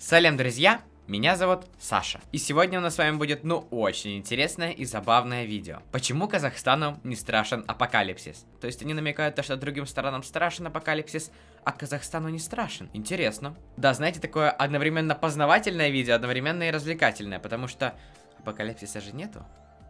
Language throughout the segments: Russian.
Салем, друзья! Меня зовут Саша. И сегодня у нас с вами будет, очень интересное и забавное видео. Почему Казахстану не страшен апокалипсис? То есть они намекают, что другим странам страшен апокалипсис, а Казахстану не страшен. Интересно. Да, знаете, такое одновременно познавательное видео, одновременно и развлекательное, потому что апокалипсиса же нету.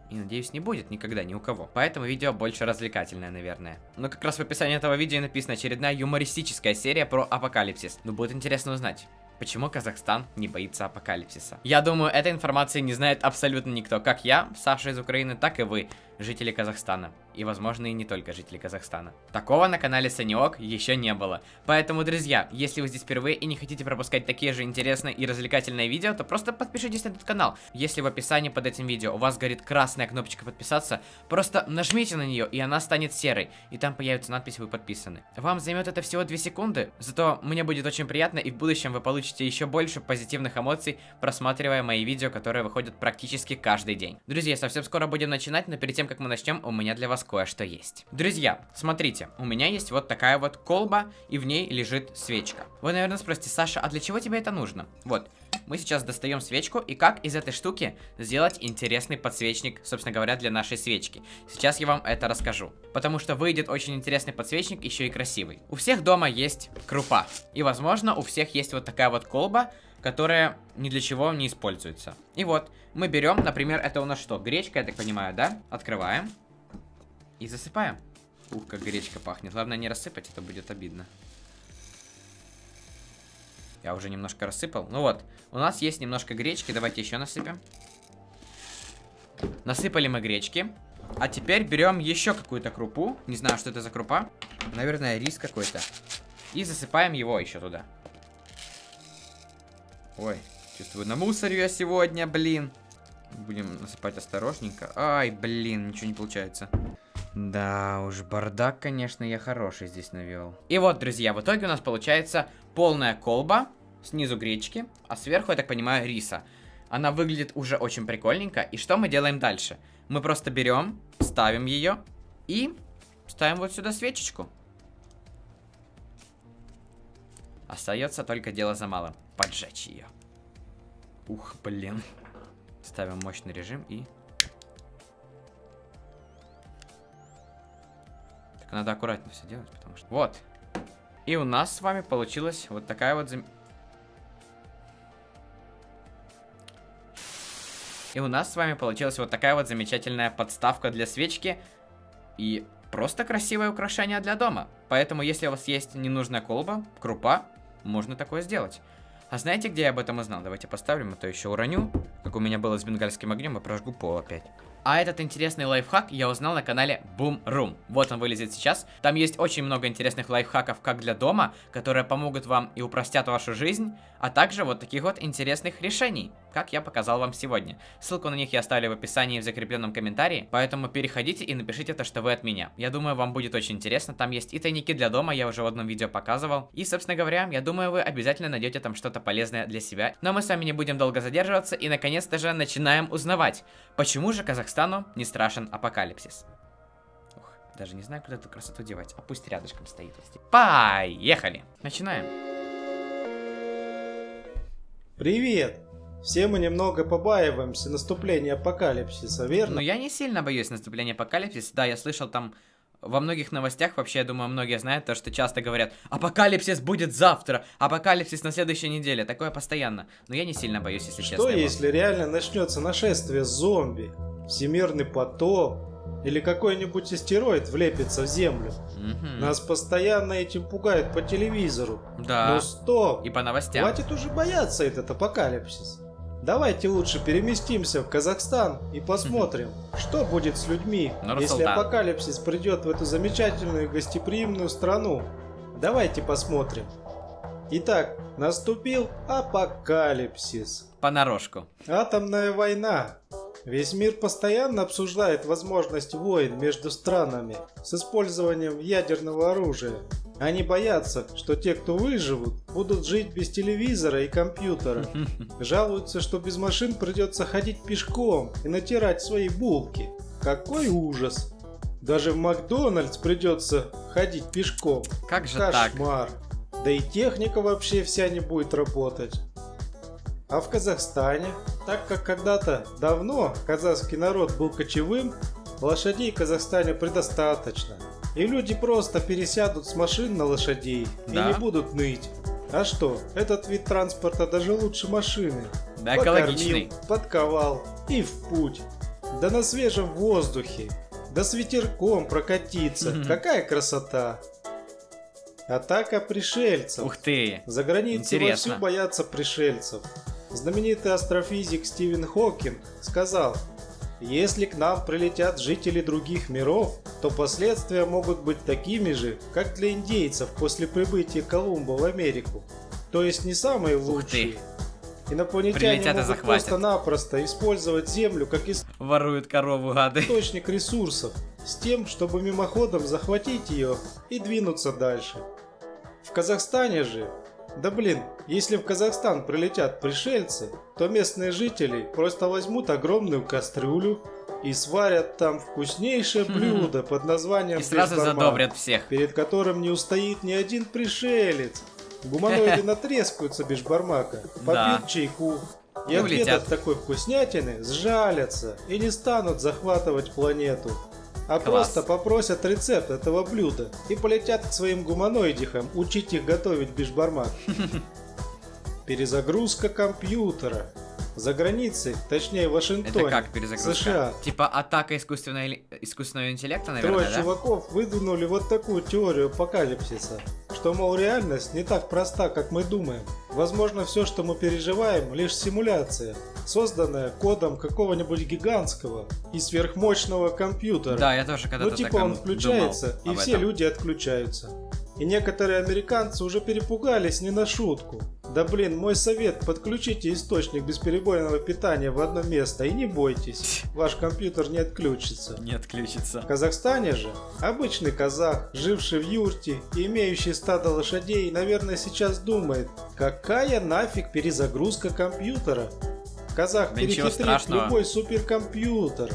И, надеюсь, не будет никогда ни у кого. Поэтому видео больше развлекательное, наверное. Но как раз в описании этого видео написана очередная юмористическая серия про апокалипсис. Будет интересно узнать, почему Казахстан не боится апокалипсиса. Я думаю, этой информации не знает абсолютно никто. Как я, Саша из Украины, так и вы, жители Казахстана. И, возможно, и не только жители Казахстана. Такого на канале Саниок еще не было. Поэтому, друзья, если вы здесь впервые и не хотите пропускать такие же интересные и развлекательные видео, то просто подпишитесь на этот канал. Если в описании под этим видео у вас горит красная кнопочка подписаться, просто нажмите на нее, и она станет серой. И там появится надпись «Вы подписаны». Вам займет это всего 2 секунды, зато мне будет очень приятно, и в будущем вы получите еще больше позитивных эмоций, просматривая мои видео, которые выходят практически каждый день. Друзья, совсем скоро будем начинать, но перед тем, как мы начнем, у меня для вас кое-что есть. Друзья, смотрите, у меня есть вот такая вот колба, и в ней лежит свечка. Вы, наверное, спросите: Саша, а для чего тебе это нужно? Вот, мы сейчас достаем свечку, и как из этой штуки сделать интересный подсвечник, собственно говоря, для нашей свечки. Сейчас я вам это расскажу. Потому что выйдет очень интересный подсвечник, еще и красивый. У всех дома есть крупа. И, возможно, у всех есть вот такая вот колба, которая ни для чего не используется. И вот, мы берем, например, это у нас что? Гречка, я так понимаю, да? Открываем. И засыпаем. Ух, как гречка пахнет. Главное не рассыпать, это будет обидно. Я уже немножко рассыпал. Ну вот, у нас есть немножко гречки. Давайте еще насыпем. Насыпали мы гречки. А теперь берем еще какую-то крупу. Не знаю, что это за крупа. Наверное, рис какой-то. И засыпаем его еще туда. Ой, чувствую, намусорю я сегодня, блин. Будем насыпать осторожненько. Ай, блин, ничего не получается. Да уж, бардак, конечно, я хороший здесь навел. И вот, друзья, в итоге у нас получается полная колба. Снизу гречки, а сверху, я так понимаю, риса. Она выглядит уже очень прикольненько. И что мы делаем дальше? Мы просто берем, ставим ее и ставим вот сюда свечечку. Остается только дело за малым. Поджечь ее. Ух, блин. Ставим мощный режим и... Так надо аккуратно все делать, потому что... Вот. И у нас с вами получилась вот такая вот... И у нас с вами получилась вот такая вот замечательная подставка для свечки. И просто красивое украшение для дома. Поэтому, если у вас есть ненужная колба, крупа, можно такое сделать. А знаете, где я об этом узнал? Давайте поставим, а то еще уроню. Как у меня было с бенгальским огнем, и прожгу пол опять. А этот интересный лайфхак я узнал на канале Boom Room. Вот он вылезет сейчас. Там есть очень много интересных лайфхаков как для дома, которые помогут вам и упростят вашу жизнь, а также вот таких вот интересных решений, как я показал вам сегодня. Ссылку на них я оставлю в описании в закрепленном комментарии, поэтому переходите и напишите то, что вы от меня. Я думаю, вам будет очень интересно. Там есть и тайники для дома, я уже в одном видео показывал. И, собственно говоря, я думаю, вы обязательно найдете там что-то полезное для себя. Но мы с вами не будем долго задерживаться и наконец-то же начинаем узнавать, почему же Казахстану не страшен апокалипсис. Ух, даже не знаю, куда эту красоту девать. А пусть рядышком стоит. Поехали! Начинаем. Привет! Все мы немного побаиваемся наступления апокалипсиса, верно? Но я не сильно боюсь наступления апокалипсиса. Да, я слышал там во многих новостях, вообще, я думаю, многие знают то, что часто говорят: апокалипсис будет завтра, апокалипсис на следующей неделе. Такое постоянно. Но я не сильно боюсь, если честно. Что если реально начнется нашествие зомби, всемирный потоп или какой-нибудь астероид влепится в землю? Нас постоянно этим пугают по телевизору. Да. Но стоп! И по новостям. Хватит уже бояться этот апокалипсис. Давайте лучше переместимся в Казахстан и посмотрим, что будет с людьми, если апокалипсис придет в эту замечательную гостеприимную страну. Давайте посмотрим. Итак, наступил апокалипсис. Понарошку. Атомная война. Весь мир постоянно обсуждает возможность войн между странами с использованием ядерного оружия. Они боятся, что те, кто выживут, будут жить без телевизора и компьютера. Жалуются, что без машин придется ходить пешком и натирать свои булки. Какой ужас! Даже в Макдональдс придется ходить пешком. Как же так? Кошмар! Да и техника вообще вся не будет работать. А в Казахстане, так как когда-то давно казахский народ был кочевым, лошадей в Казахстане предостаточно. И люди просто пересядут с машин на лошадей и Да? не будут ныть. А что, этот вид транспорта даже лучше машины. Да, Покормил, экологичный. подковал и в путь. Да на свежем воздухе. Да с ветерком прокатиться. Какая красота. Атака пришельцев. Ух ты. За границей Интересно. вовсю боятся пришельцев. Знаменитый астрофизик Стивен Хокинг сказал: если к нам прилетят жители других миров, то последствия могут быть такими же, как для индейцев после прибытия Колумба в Америку. То есть не самые лучшие. Инопланетяне Прилетят и могут захватят. просто-напросто использовать Землю как Воруют корову, гады. источник ресурсов, с тем, чтобы мимоходом захватить ее и двинуться дальше. В Казахстане же, если в Казахстан прилетят пришельцы, то местные жители просто возьмут огромную кастрюлю и сварят там вкуснейшее блюдо под названием И сразу бешбармак, задобрят всех. перед которым не устоит ни один пришелец. Гуманоиды натрескаются бешбармака, Да. попьют чайку и, И улетят. отведав такой вкуснятины, сжалятся и не станут захватывать планету, а Класс. просто попросят рецепт этого блюда и полетят к своим гуманоидихам учить их готовить бешбармак. Перезагрузка компьютера. За границей, точнее в Вашингтоне, Это как перезагрузка? США, Типа атака искусственного интеллекта, трое наверное, да? чуваков выдвинули вот такую теорию апокалипсиса, что, мол, реальность не так проста, как мы думаем. Возможно, все, что мы переживаем, лишь симуляция, созданная кодом какого-нибудь гигантского и сверхмощного компьютера. Да, я тоже когда-то Ну типа таком он включается, думал и об все этом. люди отключаются. И некоторые американцы уже перепугались не на шутку. Да мой совет, подключите источник бесперебойного питания в одно место и не бойтесь, ваш компьютер не отключится. Не отключится. В Казахстане же обычный казах, живший в юрте и имеющий стадо лошадей, наверное, сейчас думает, какая нафиг перезагрузка компьютера? Казах Да ничего перехитрит страшного. любой суперкомпьютер.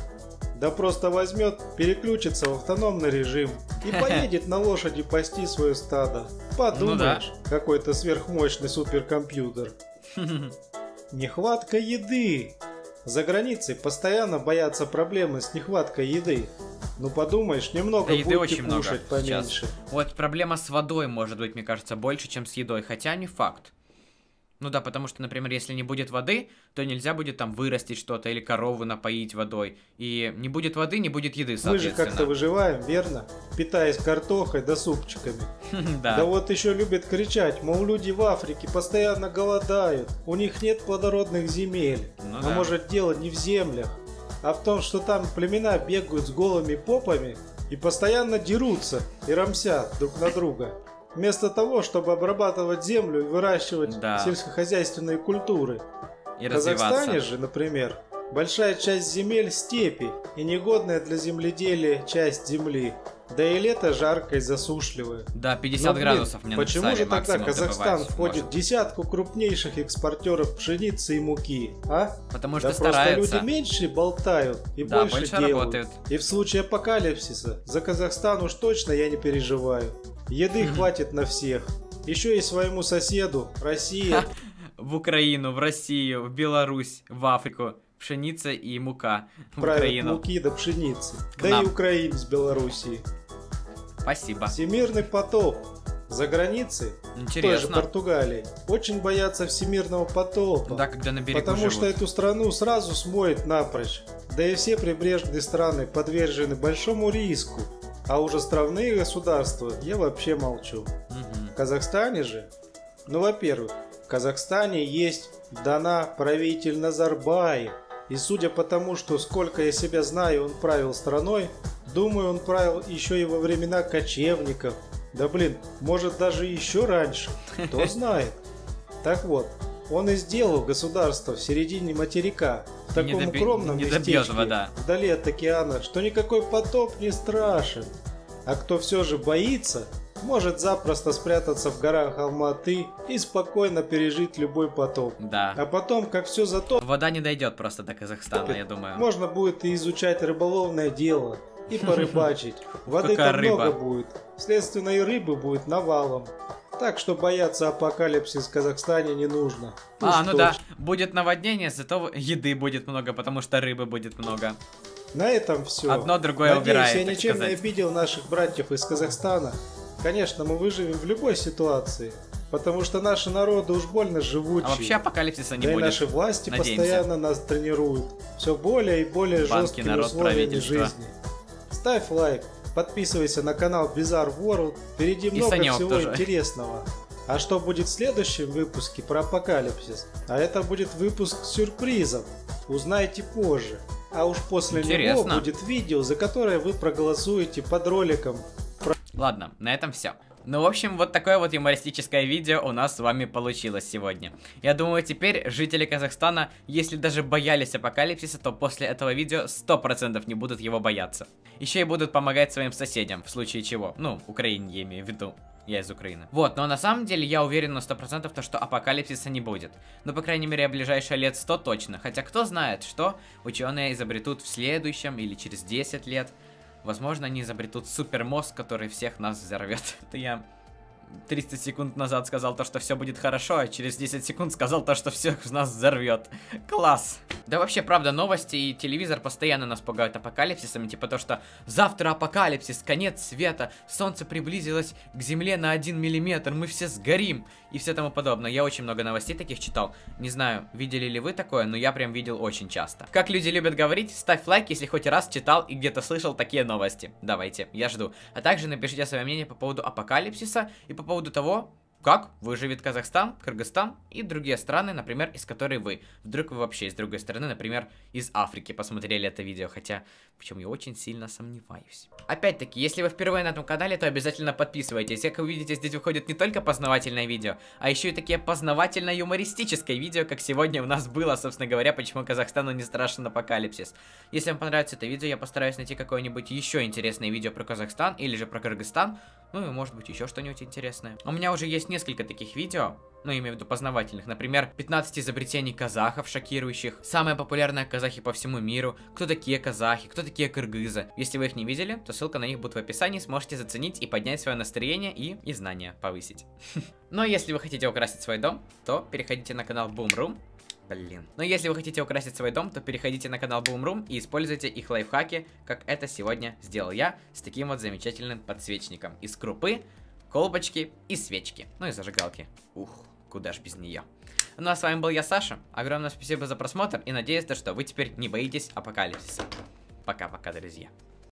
Да просто возьмет, переключится в автономный режим и поедет на лошади пасти свое стадо. Подумаешь, какой-то сверхмощный суперкомпьютер. Нехватка еды. За границей постоянно боятся проблемы с нехваткой еды. Ну подумаешь, немного Да еды будете очень много кушать сейчас. поменьше. Вот проблема с водой может быть, мне кажется, больше, чем с едой, хотя не факт. Ну да, потому что, например, если не будет воды, то нельзя будет там вырастить что-то или корову напоить водой. И не будет воды, не будет еды, Мы же соответственно. как-то выживаем, верно? Питаясь картохой да супчиками. Да Да. вот еще любят кричать, мол, люди в Африке постоянно голодают, у них нет плодородных земель. Ну А да. может дело не в землях, а в том, что там племена бегают с голыми попами и постоянно дерутся и рамсят друг на друга. Вместо того, чтобы обрабатывать землю и выращивать Да. сельскохозяйственные культуры. И В Казахстане развиваться. же, например, большая часть земель степи и негодная для земледелия часть земли. Да и лето жаркое и засушливое. Да, 50 Но, блин, градусов мне почему написали, же тогда максимум Казахстан добывать входит может. в десятку крупнейших экспортеров пшеницы и муки, а? Потому Да что просто стараются. люди меньше болтают и Да, больше больше делают. работают. И в случае апокалипсиса за Казахстан уж точно я не переживаю. Еды хватит на всех. Еще и своему соседу, России, В Украину, в Россию, в Беларусь, в Африку. Пшеница и мука. В правят Украину. муки до пшеницы. К Да и нам. украинец Белоруссии. Спасибо. Всемирный потоп. За границей, в той же Интересно. Португалии, очень боятся всемирного потопа. Да, когда на берегу Потому живут. что эту страну сразу смоет напрочь. Да и все прибрежные страны подвержены большому риску. А уж островные государства я вообще молчу. Мгм. В Казахстане же? Ну, во-первых, в Казахстане есть Дана правитель Назарбаев. И судя по тому, что сколько я себя знаю, он правил страной, думаю, он правил еще и во времена кочевников. Да может даже еще раньше. Кто знает. Так вот, он и сделал государство в середине материка, в Не таком доби- укромном не добьет местечке, вода. вдали от океана, что никакой потоп не страшен. А кто все же боится, может запросто спрятаться в горах Алматы и спокойно пережить любой потоп. Да. А потом, как все затопит, Вода не дойдет просто до Казахстана, я думаю. можно будет и изучать рыболовное дело, и порыбачить. Воды Какая там рыба? много будет, следственно и рыбы будет навалом. Так что бояться апокалипсис в Казахстане не нужно. А, Уж ну да, точно. Будет наводнение, зато еды будет много, потому что рыбы будет много. На этом все. Одно другое Надеюсь, убирает, я так ничем сказать. не обидел наших братьев из Казахстана. Конечно, мы выживем в любой ситуации, потому что наши народы уж больно живучие. А вообще апокалипсиса не да будет. и наши власти Надеемся. постоянно нас тренируют. Все более и более Банки, жесткими народ, условиями правительство. жизни. Ставь лайк, подписывайся на канал Bizarre World. Впереди много Санек всего тоже. интересного. А что будет в следующем выпуске про апокалипсис? А это будет выпуск с сюрпризом. Узнайте позже. А уж после него Интересно. будет видео, за которое вы проголосуете под роликом. Ладно, на этом все. Ну, в общем, вот такое вот юмористическое видео у нас с вами получилось сегодня. Я думаю, теперь жители Казахстана, если даже боялись апокалипсиса, то после этого видео 100% не будут его бояться. Еще и будут помогать своим соседям, в случае чего. Ну, Украине я имею в виду. Я из Украины. Вот, но на самом деле я уверен на 100%, то, что апокалипсиса не будет. Ну, по крайней мере, в ближайшие лет 100 точно. Хотя кто знает, что ученые изобретут в следующем или через 10 лет. Возможно, они изобретут супермозг, который всех нас взорвет. Это я 300 секунд назад сказал то, что все будет хорошо, а через 10 секунд сказал то, что всех нас взорвет. Класс! Да вообще, правда, новости и телевизор постоянно нас пугают апокалипсисами, типа то, что завтра апокалипсис, конец света, солнце приблизилось к земле на 1 миллиметр, мы все сгорим и все тому подобное. Я очень много новостей таких читал. Не знаю, видели ли вы такое, но я прям видел очень часто. Как люди любят говорить, ставь лайк, если хоть раз читал и где-то слышал такие новости. Давайте, я жду. А также напишите свое мнение по поводу апокалипсиса и по поводу того, как выживет Казахстан, Кыргызстан и другие страны, например, из которой вы. Вдруг вы вообще из другой страны, например, из Африки посмотрели это видео, хотя, причем я очень сильно сомневаюсь. Опять-таки, если вы впервые на этом канале, то обязательно подписывайтесь. Как вы видите, здесь выходит не только познавательное видео, а еще и такие познавательно-юмористическое видео, как сегодня у нас было, собственно говоря, почему Казахстану не страшен апокалипсис. Если вам понравится это видео, я постараюсь найти какое-нибудь еще интересное видео про Казахстан или же про Кыргызстан, ну и может быть еще что-нибудь интересное. У меня уже есть несколько таких видео, ну, имею в виду познавательных. Например, 15 изобретений казахов шокирующих, самые популярные казахи по всему миру, кто такие казахи, кто такие кыргызы. Если вы их не видели, то ссылка на них будет в описании, сможете заценить и поднять свое настроение и знания повысить. Но если вы хотите украсить свой дом, то переходите на канал Boom Room. Блин. Но если вы хотите украсить свой дом, то переходите на канал Boom Room и используйте их лайфхаки, как это сегодня сделал я, с таким вот замечательным подсвечником из крупы, колбочки и свечки. Ну и зажигалки. Ух, куда ж без нее. Ну а с вами был я, Саша. Огромное спасибо за просмотр и надеюсь, что вы теперь не боитесь апокалипсиса. Пока-пока, друзья.